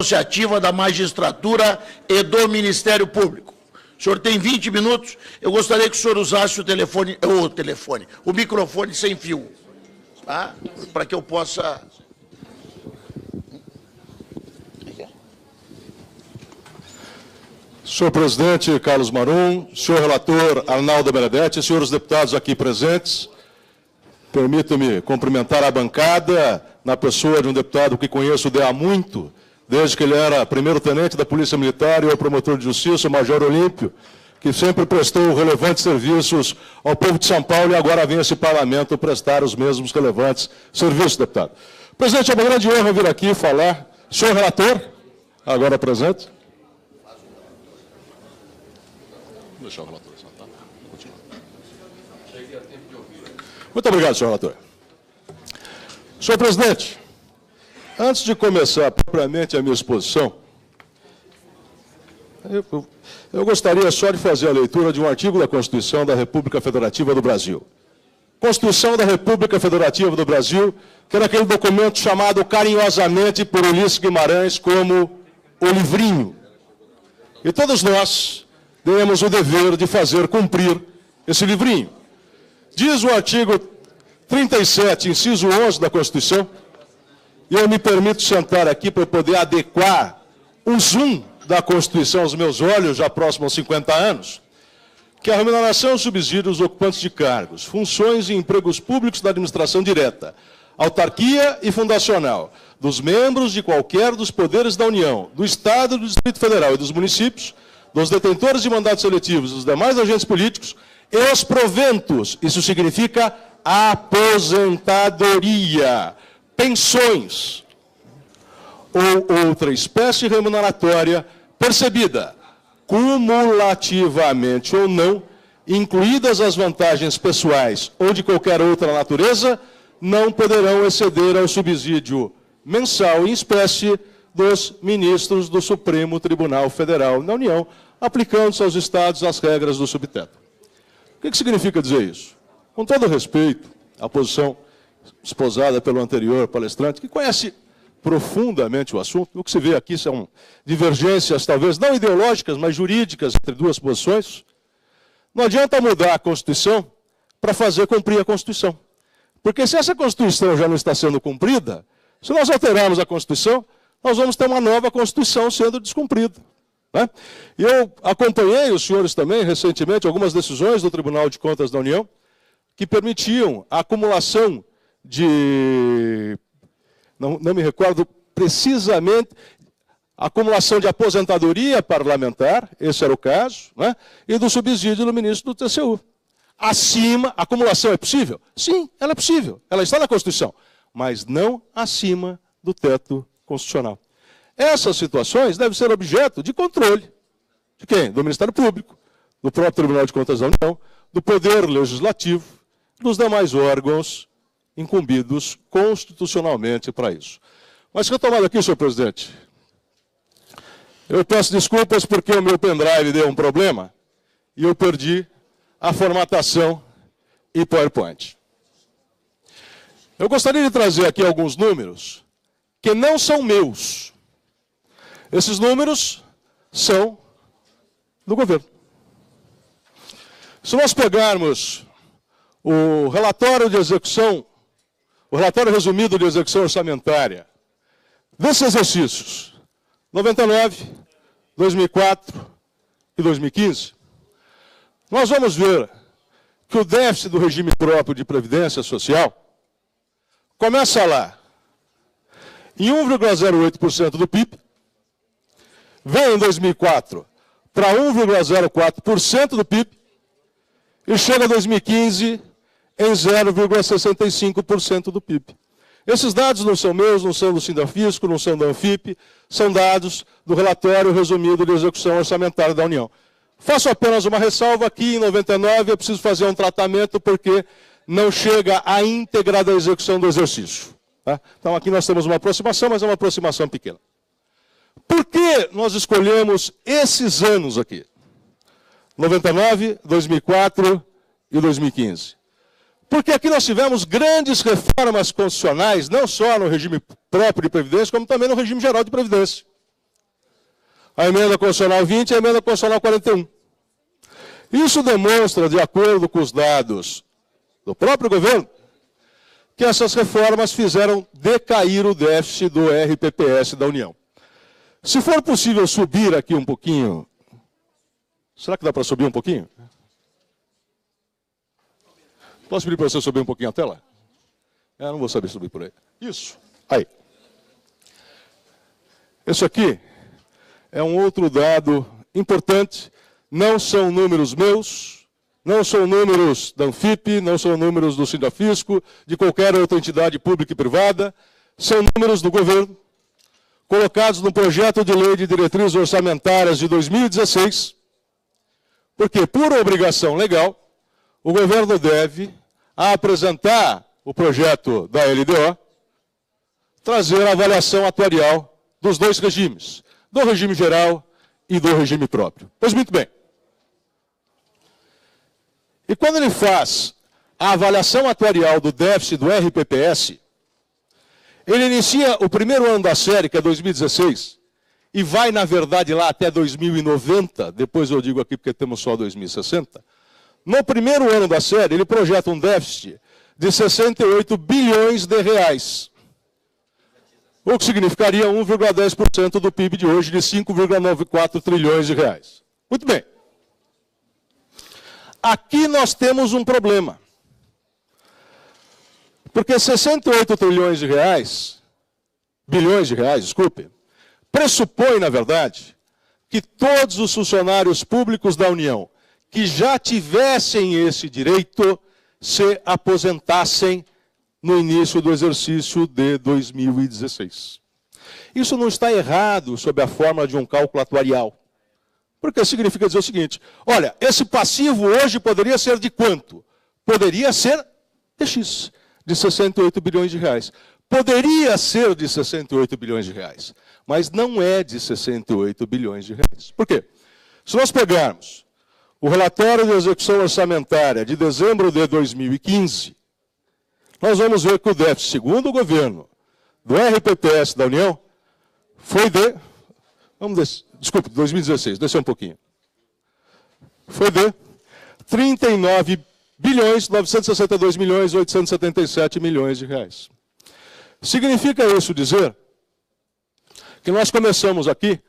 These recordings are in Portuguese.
Associativa da Magistratura e do Ministério Público. O senhor tem 20 minutos. Eu gostaria que o senhor usasse o microfone sem fio, tá? Para que eu possa... Senhor presidente Carlos Marum, senhor relator Arnaldo Benedetti, senhores deputados aqui presentes, permito-me cumprimentar a bancada na pessoa de um deputado que conheço há muito, desde que ele era primeiro-tenente da Polícia Militar e eu promotor de justiça, o Major Olímpio, que sempre prestou relevantes serviços ao povo de São Paulo e agora vem a esse parlamento prestar os mesmos relevantes serviços, deputado. Presidente, é uma grande honra vir aqui falar. Senhor relator, agora presente. Vou deixar o relator sentar. Muito obrigado, senhor relator. Senhor presidente, antes de começar propriamente a minha exposição, eu gostaria só de fazer a leitura de um artigo da Constituição da República Federativa do Brasil. Constituição da República Federativa do Brasil, que era aquele documento chamado carinhosamente por Ulisses Guimarães como o livrinho. E todos nós temos o dever de fazer cumprir esse livrinho. Diz o artigo 37, inciso 11 da Constituição, e eu me permito sentar aqui para poder adequar o zoom da Constituição aos meus olhos, já próximo aos 50 anos, que a remuneração subsídia os ocupantes de cargos, funções e empregos públicos da administração direta, autarquia e fundacional, dos membros de qualquer dos poderes da União, do Estado, do Distrito Federal e dos municípios, dos detentores de mandatos eletivos e dos demais agentes políticos, e os proventos, isso significa aposentadoria, pensões ou outra espécie remuneratória percebida, cumulativamente ou não, incluídas as vantagens pessoais ou de qualquer outra natureza, não poderão exceder ao subsídio mensal em espécie dos ministros do Supremo Tribunal Federal da União, aplicando-se aos estados as regras do subteto. O que significa dizer isso? Com todo respeito à posição esposada pelo anterior palestrante, que conhece profundamente o assunto, o que se vê aqui são divergências, talvez não ideológicas, mas jurídicas entre duas posições. Não adianta mudar a Constituição para fazer cumprir a Constituição. Porque se essa Constituição já não está sendo cumprida, se nós alterarmos a Constituição, nós vamos ter uma nova Constituição sendo descumprida, né? E eu acompanhei, os senhores também, recentemente, algumas decisões do Tribunal de Contas da União que permitiam a acumulação de, não me recordo precisamente, a acumulação de aposentadoria parlamentar, esse era o caso, né? E do subsídio do ministro do TCU. Acima, a acumulação é possível? Sim, ela é possível, ela está na Constituição, mas não acima do teto constitucional. Essas situações devem ser objeto de controle. De quem? Do Ministério Público, do próprio Tribunal de Contas da União, do Poder Legislativo, dos demais órgãos incumbidos constitucionalmente para isso. Mas retomado aqui, senhor presidente, eu peço desculpas porque o meu pendrive deu um problema e eu perdi a formatação e PowerPoint. Eu gostaria de trazer aqui alguns números que não são meus. Esses números são do governo. Se nós pegarmos o relatório de execução, o relatório resumido de execução orçamentária desses exercícios, 99, 2004 e 2015, nós vamos ver que o déficit do regime próprio de previdência social começa lá em 1,08% do PIB, vem em 2004 para 1,04% do PIB e chega em 2015 em 0,65% do PIB. Esses dados não são meus, não são do Sindafisco, não são da Anfip, são dados do relatório resumido de execução orçamentária da União. Faço apenas uma ressalva aqui, em 99 eu preciso fazer um tratamento porque não chega à íntegra da execução do exercício. Tá? Então aqui nós temos uma aproximação, mas é uma aproximação pequena. Por que nós escolhemos esses anos aqui? 99, 2004 e 2015. Porque aqui nós tivemos grandes reformas constitucionais, não só no regime próprio de previdência, como também no regime geral de previdência. a emenda constitucional 20 e a emenda constitucional 41. Isso demonstra, de acordo com os dados do próprio governo, que essas reformas fizeram decair o déficit do RPPS da União. Se for possível subir aqui um pouquinho, será que dá para subir um pouquinho? Posso pedir para você subir um pouquinho a tela? Eu não vou saber subir por aí. Isso, aí. Isso aqui é um outro dado importante. Não são números meus, não são números da Anfip, não são números do Sindafisco, de qualquer outra entidade pública e privada. São números do governo, colocados no projeto de lei de diretrizes orçamentárias de 2016, porque, por obrigação legal, o governo deve apresentar o projeto da LDO, trazer a avaliação atuarial dos dois regimes, do regime geral e do regime próprio. Pois muito bem. E quando ele faz a avaliação atuarial do déficit do RPPS, ele inicia o primeiro ano da série, que é 2016, e vai, na verdade, lá até 2090, depois eu digo aqui porque temos só 2060. No primeiro ano da série, ele projeta um déficit de 68 bilhões de reais, o que significaria 1,10% do PIB de hoje, de 5,94 trilhões de reais. Muito bem. Aqui nós temos um problema. Porque 68 bilhões de reais, desculpe, pressupõe, na verdade, que todos os funcionários públicos da União que já tivessem esse direito se aposentassem no início do exercício de 2016. Isso não está errado sob a forma de um cálculo atuarial. Porque significa dizer o seguinte, olha, esse passivo hoje poderia ser de quanto? Poderia ser de X, de 68 bilhões de reais. Poderia ser de 68 bilhões de reais, mas não é de 68 bilhões de reais. Por quê? Se nós pegarmos o relatório de execução orçamentária de dezembro de 2015, nós vamos ver que o déficit, segundo o governo, do RPPS da União, foi de... Desculpe, 2016, desceu um pouquinho. Foi de 39 bilhões, 962 milhões, 877 milhões de reais. Significa isso dizer que nós começamos aqui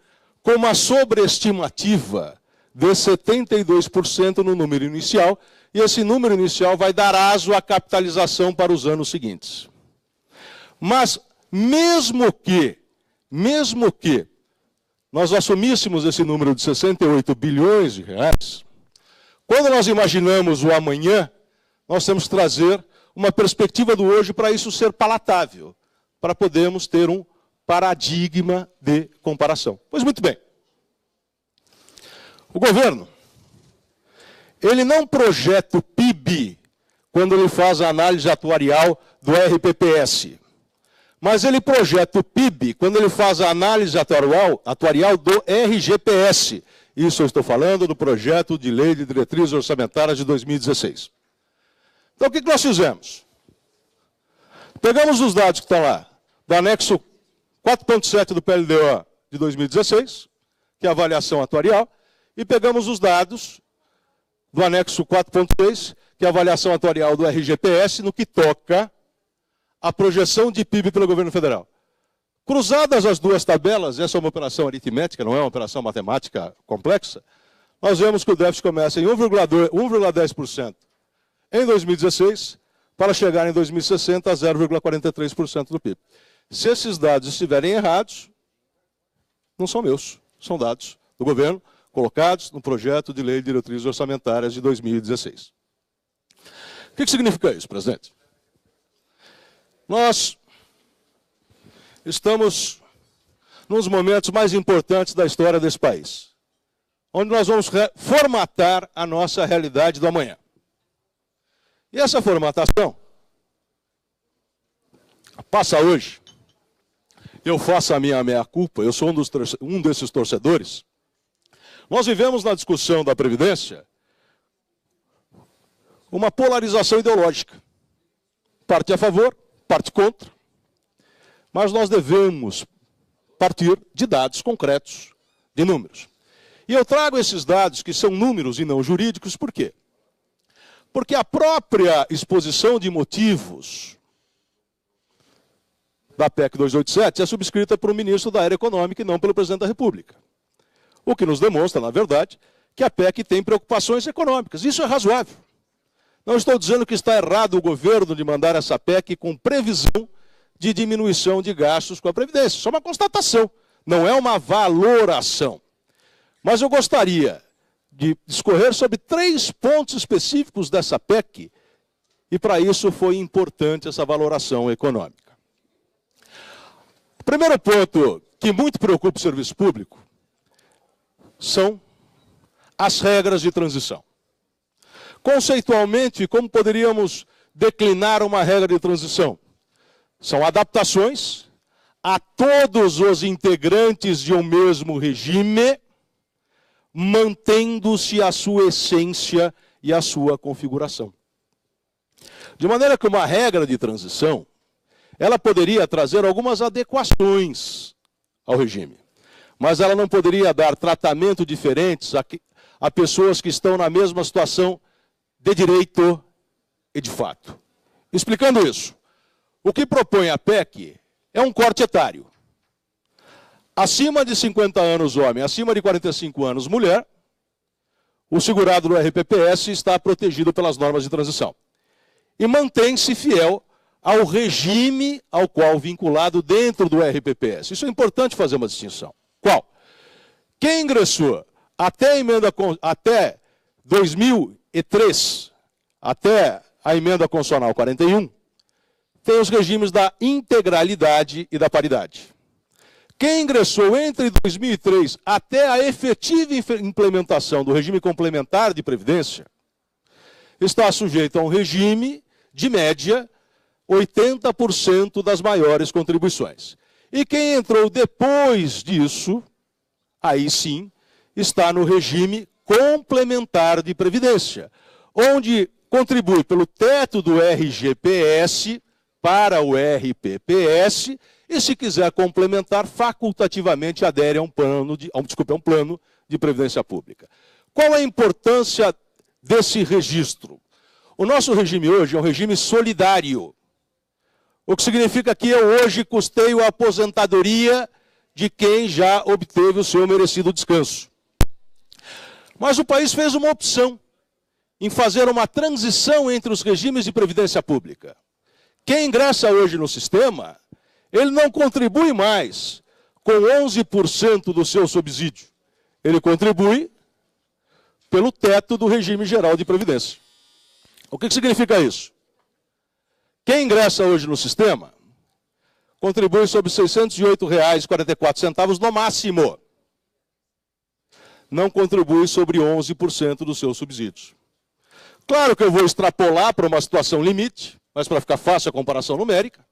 com uma sobreestimativa de 72% no número inicial, e esse número inicial vai dar aso à capitalização para os anos seguintes. Mas, mesmo que nós assumíssemos esse número de 68 bilhões de reais, quando nós imaginamos o amanhã, nós temos que trazer uma perspectiva do hoje para isso ser palatável, para podermos ter um paradigma de comparação. Pois muito bem. O governo, ele não projeta o PIB quando ele faz a análise atuarial do RPPS, mas ele projeta o PIB quando ele faz a análise atuarial do RGPS. Isso eu estou falando do projeto de lei de diretrizes orçamentárias de 2016. Então, o que nós fizemos? Pegamos os dados que estão lá, do anexo 4.7 do PLDO de 2016, que é a avaliação atuarial, e pegamos os dados do anexo 4.3, que é a avaliação atuarial do RGPS, no que toca a projeção de PIB pelo governo federal. Cruzadas as duas tabelas, essa é uma operação aritmética, não é uma operação matemática complexa, nós vemos que o déficit começa em 1,10% em 2016, para chegar em 2060 a 0,43% do PIB. Se esses dados estiverem errados, não são meus, são dados do governo, colocados no projeto de lei de diretrizes orçamentárias de 2016. O que significa isso, presidente? Nós estamos nos momentos mais importantes da história desse país, onde nós vamos formatar a nossa realidade do amanhã. E essa formatação passa hoje. Eu faço a minha meia-culpa, eu sou um desses torcedores. Nós vivemos na discussão da Previdência uma polarização ideológica. Parte a favor, parte contra. Mas nós devemos partir de dados concretos, de números. E eu trago esses dados, que são números e não jurídicos, por quê? Porque a própria exposição de motivos da PEC 287 é subscrita por um ministro da área econômica e não pelo presidente da República. O que nos demonstra, na verdade, que a PEC tem preocupações econômicas. Isso é razoável. Não estou dizendo que está errado o governo de mandar essa PEC com previsão de diminuição de gastos com a Previdência. Isso é uma constatação, não é uma valoração. Mas eu gostaria de discorrer sobre 3 pontos específicos dessa PEC, e para isso foi importante essa valoração econômica. O primeiro ponto que muito preocupa o serviço público são as regras de transição. Conceitualmente, como poderíamos declinar uma regra de transição? São adaptações a todos os integrantes de um mesmo regime, mantendo-se a sua essência e a sua configuração. De maneira que uma regra de transição, ela poderia trazer algumas adequações ao regime, mas ela não poderia dar tratamento diferentes a pessoas que estão na mesma situação de direito e de fato. Explicando isso, o que propõe a PEC é um corte etário. Acima de 50 anos, homem, acima de 45 anos, mulher, o segurado do RPPS está protegido pelas normas de transição. E mantém-se fiel ao regime ao qual vinculado dentro do RPPS. Isso é importante fazer uma distinção. Qual? Quem ingressou até 2003, até a emenda constitucional 41, tem os regimes da integralidade e da paridade. Quem ingressou entre 2003 até a efetiva implementação do regime complementar de previdência está sujeito a um regime, de média, 80% das maiores contribuições. E quem entrou depois disso, aí sim, está no regime complementar de previdência, onde contribui pelo teto do RGPS para o RPPS, e se quiser complementar, facultativamente adere a um plano de previdência pública. Qual a importância desse registro? O nosso regime hoje é um regime solidário, o que significa que eu hoje custeio a aposentadoria de quem já obteve o seu merecido descanso. Mas o país fez uma opção em fazer uma transição entre os regimes de previdência pública. Quem ingressa hoje no sistema, ele não contribui mais com 11% do seu subsídio. Ele contribui pelo teto do regime geral de previdência. O que significa isso? Quem ingressa hoje no sistema contribui sobre R$ 608,44 no máximo. Não contribui sobre 11% do seu subsídio. Claro que eu vou extrapolar para uma situação limite, mas para ficar fácil a comparação numérica.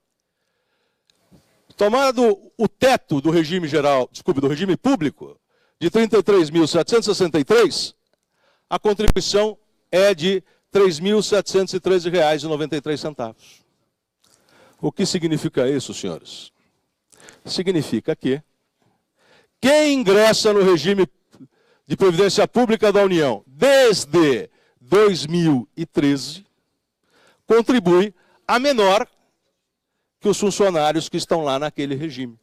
Tomado o teto do regime geral, do regime público, de R$ 33.763, a contribuição é de R$ 3.713,93. O que significa isso, senhores? Significa que quem ingressa no regime de previdência pública da União desde 2013 contribui a menor que os funcionários que estão lá naquele regime.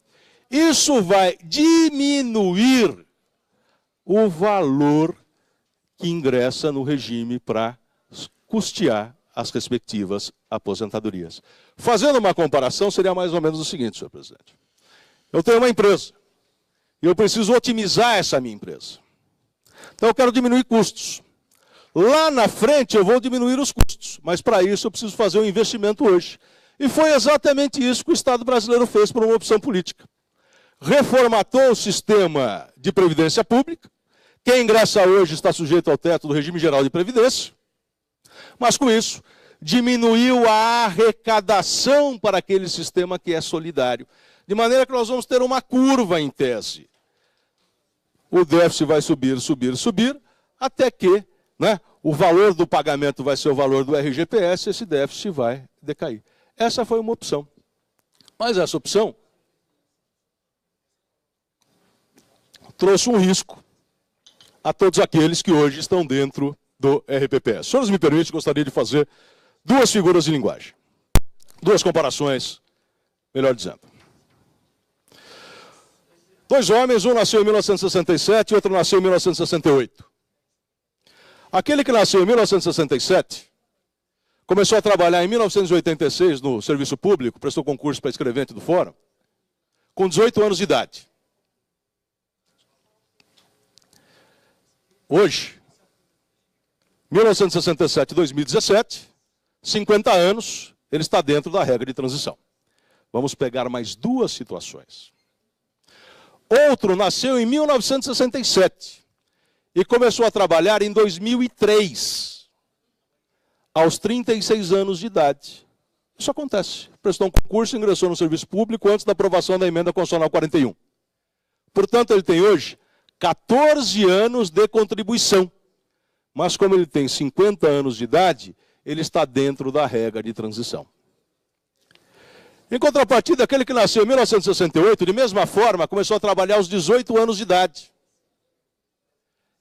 Isso vai diminuir o valor que ingressa no regime para custear as respectivas aposentadorias. Fazendo uma comparação, seria mais ou menos o seguinte, senhor presidente. Eu tenho uma empresa e eu preciso otimizar essa minha empresa. Então eu quero diminuir custos. Lá na frente eu vou diminuir os custos, mas para isso eu preciso fazer um investimento hoje. E foi exatamente isso que o Estado brasileiro fez por uma opção política. Reformatou o sistema de previdência pública. Quem ingressa hoje está sujeito ao teto do regime geral de previdência. Mas com isso, diminuiu a arrecadação para aquele sistema que é solidário. De maneira que nós vamos ter uma curva em tese. O déficit vai subir, subir, subir, até que, né, o valor do pagamento vai ser o valor do RGPS, esse déficit vai decair. Essa foi uma opção. Mas essa opção trouxe um risco a todos aqueles que hoje estão dentro do RPPS. Se senhores me permitem, gostaria de fazer duas figuras de linguagem. Duas comparações, melhor dizendo. Dois homens, um nasceu em 1967 e outro nasceu em 1968. Aquele que nasceu em 1967 começou a trabalhar em 1986 no serviço público, prestou concurso para escrevente do Fórum, com 18 anos de idade. Hoje, 1967 e 2017, 50 anos, ele está dentro da regra de transição. Vamos pegar mais duas situações. Outro nasceu em 1967 e começou a trabalhar em 2003, aos 36 anos de idade. Isso acontece. Prestou um concurso e ingressou no serviço público antes da aprovação da emenda constitucional 41. Portanto, ele tem hoje 14 anos de contribuição. Mas como ele tem 50 anos de idade, ele está dentro da regra de transição. Em contrapartida, aquele que nasceu em 1968, de mesma forma, começou a trabalhar aos 18 anos de idade.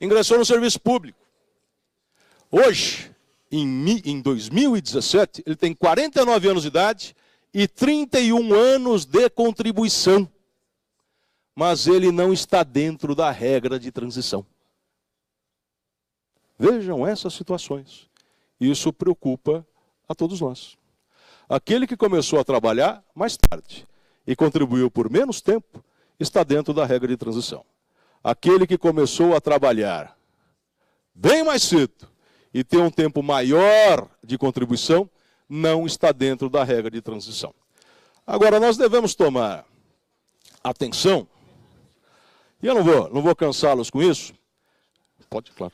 Ingressou no serviço público. Hoje, em 2017, ele tem 49 anos de idade e 31 anos de contribuição. Mas ele não está dentro da regra de transição. Vejam essas situações. Isso preocupa a todos nós. Aquele que começou a trabalhar mais tarde e contribuiu por menos tempo, está dentro da regra de transição. Aquele que começou a trabalhar bem mais cedo e tem um tempo maior de contribuição, não está dentro da regra de transição. Agora, nós devemos tomar atenção, e eu não vou cansá-los com isso, pode, claro,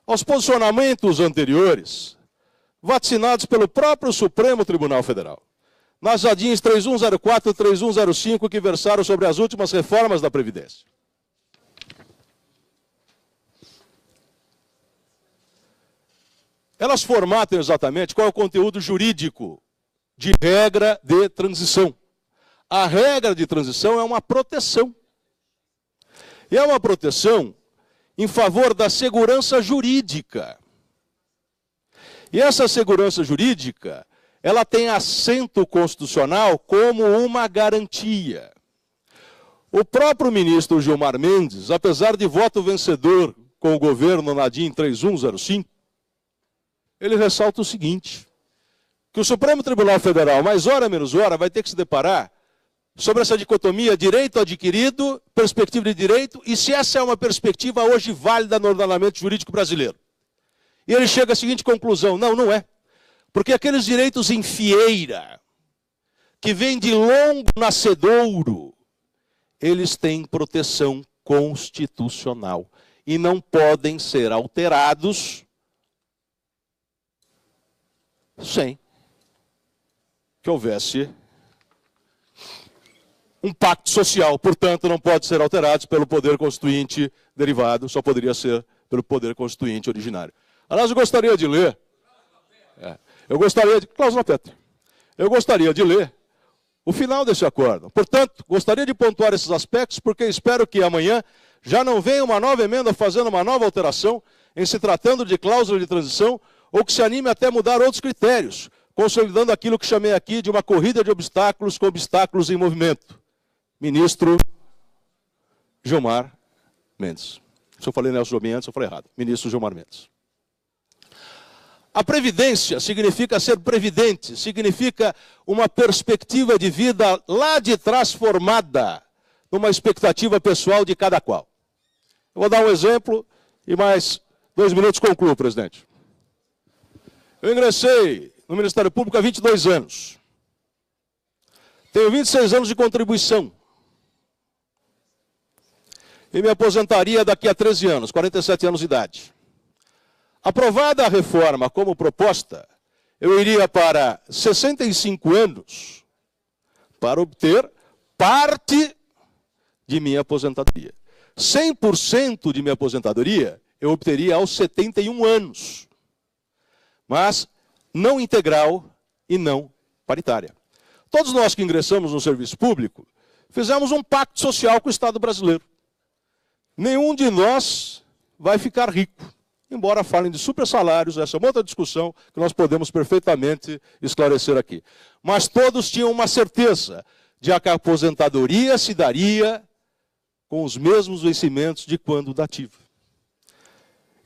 aos posicionamentos anteriores, vaticinados pelo próprio Supremo Tribunal Federal. Nas ADINs 3104 e 3105, que versaram sobre as últimas reformas da Previdência. Elas formatam exatamente qual é o conteúdo jurídico de regra de transição. A regra de transição é uma proteção. E é uma proteção em favor da segurança jurídica. E essa segurança jurídica, ela tem assento constitucional como uma garantia. O próprio ministro Gilmar Mendes, apesar de voto vencedor com o governo na DIN 3105, ele ressalta o seguinte, que o Supremo Tribunal Federal, mais hora menos hora, vai ter que se deparar sobre essa dicotomia direito adquirido, perspectiva de direito, e se essa é uma perspectiva hoje válida no ordenamento jurídico brasileiro. E ele chega à seguinte conclusão, não é. Porque aqueles direitos em fieira, que vêm de longo nascedouro, eles têm proteção constitucional e não podem ser alterados sem que houvesse um pacto social. Portanto, não pode ser alterados pelo poder constituinte derivado, só poderia ser pelo poder constituinte originário. Aliás, eu gostaria de ler, cláusula pétrea, eu gostaria de ler o final desse acordo. Portanto, gostaria de pontuar esses aspectos, porque espero que amanhã já não venha uma nova emenda fazendo uma nova alteração em se tratando de cláusula de transição, ou que se anime até mudar outros critérios, consolidando aquilo que chamei aqui de uma corrida de obstáculos com obstáculos em movimento. Ministro Gilmar Mendes. Se eu falei Nelson Jobim antes, eu falei errado. Ministro Gilmar Mendes. A previdência significa ser previdente, significa uma perspectiva de vida lá de trás formada numa expectativa pessoal de cada qual. Eu vou dar um exemplo e mais 2 minutos concluo, presidente. Eu ingressei no Ministério Público há 22 anos. Tenho 26 anos de contribuição. E me aposentaria daqui a 13 anos, 47 anos de idade. Aprovada a reforma como proposta, eu iria para 65 anos para obter parte de minha aposentadoria. 100% de minha aposentadoria eu obteria aos 71 anos. Mas não integral e não paritária. Todos nós que ingressamos no serviço público Fizemos um pacto social com o Estado brasileiro. Nenhum de nós vai ficar rico. Embora falem de supersalários, essa é uma outra discussão que nós podemos perfeitamente esclarecer aqui. Mas todos tinham uma certeza de que a aposentadoria se daria com os mesmos vencimentos de quando da ativa.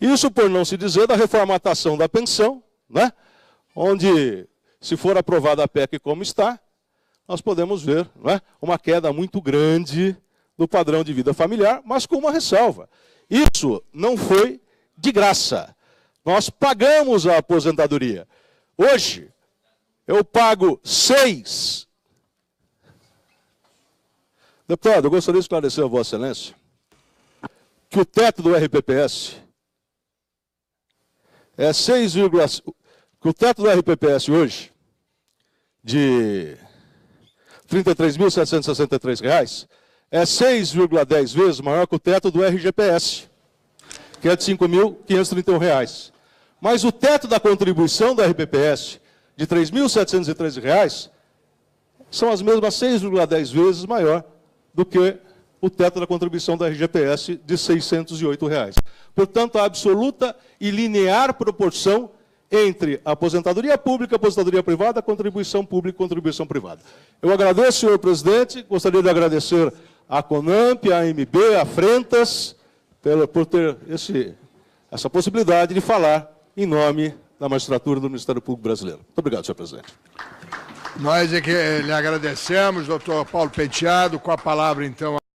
Isso por não se dizer da reformatação da pensão, né? Onde, se for aprovada a PEC como está, nós podemos ver, né, uma queda muito grande do padrão de vida familiar, mas com uma ressalva. Isso não foi de graça. Nós pagamos a aposentadoria. Hoje, eu pago 6. Deputado, eu gostaria de esclarecer a Vossa Excelência que o teto do RPPS é 6, que o teto do RPPS hoje, de R$ 33.763, é 6,10 vezes maior que o teto do RGPS, que é de R$ 5.531. Mas o teto da contribuição do RPPS, de R$ 3.713, são as mesmas 6,10 vezes maior do que o teto da contribuição da RGPS, de R$ 608. Portanto, a absoluta e linear proporção entre a aposentadoria pública, a aposentadoria privada, a contribuição pública e a contribuição privada. Eu agradeço, senhor presidente, gostaria de agradecer à CONAMP, à AMB, à Frentas, por ter essa possibilidade de falar em nome da magistratura do Ministério Público Brasileiro. Muito obrigado, senhor presidente. Nós é que lhe agradecemos, doutor Paulo Penteado. Com a palavra, então...